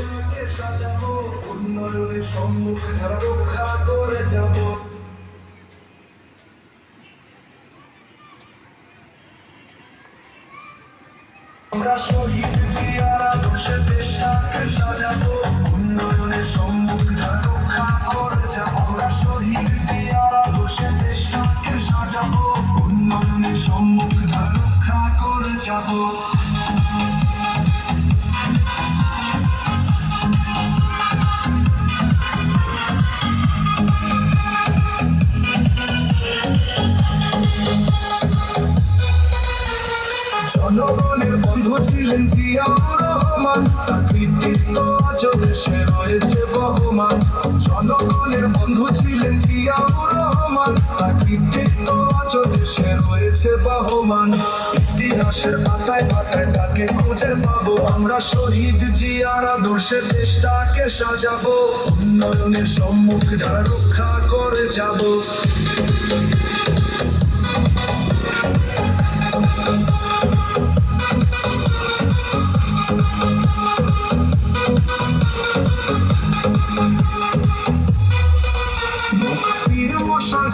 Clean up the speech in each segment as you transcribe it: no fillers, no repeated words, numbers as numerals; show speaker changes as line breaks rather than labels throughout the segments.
দেশটাকে সাজাবো, উন্নয়নের সম্মুখ ধারা রক্ষা করে যাব। আমরা শহীদ জিয়ার আদর্শে দেশটাকে সাজাবো, উন্নয়নের সম্মুখ ধারা রক্ষা করে যাব। আমরা শহীদ জিয়ার আদর্শে দেশটাকে সাজাবো, উন্নয়নের সম্মুখ ধারা রক্ষা করে যাব। জনগণের বন্ধু ছিলেন জিয়াউর রহমান, তার কৃতিত্ব আজ দেশে রয়েছে বহমান। জনগণের বন্ধু ছিলেন জিয়াউর রহমান, তার কৃতিত্ব আজ দেশে রয়েছে বহমান। ইতিহাসের পাতায় পাতায় তাকে খুঁজে পাবো, আমরা শহীদ জিয়ার আদর্শে দেশটাকে সাজাবো, উন্নয়নের সম্মুখ ধারা রক্ষা করে যাব।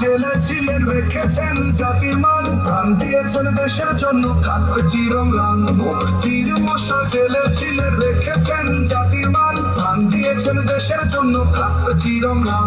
জেলে ছিলেন, রেখেছেন জাতির মান, প্রাণ দিয়েছেন দেশের জন্য, থাকবে চিরম্লান। মুক্তির মশাল জেলে ছিলেন, রেখেছেন জাতির মান, প্রাণ দিয়েছেন দেশের জন্য, থাকবে চিরম্লান।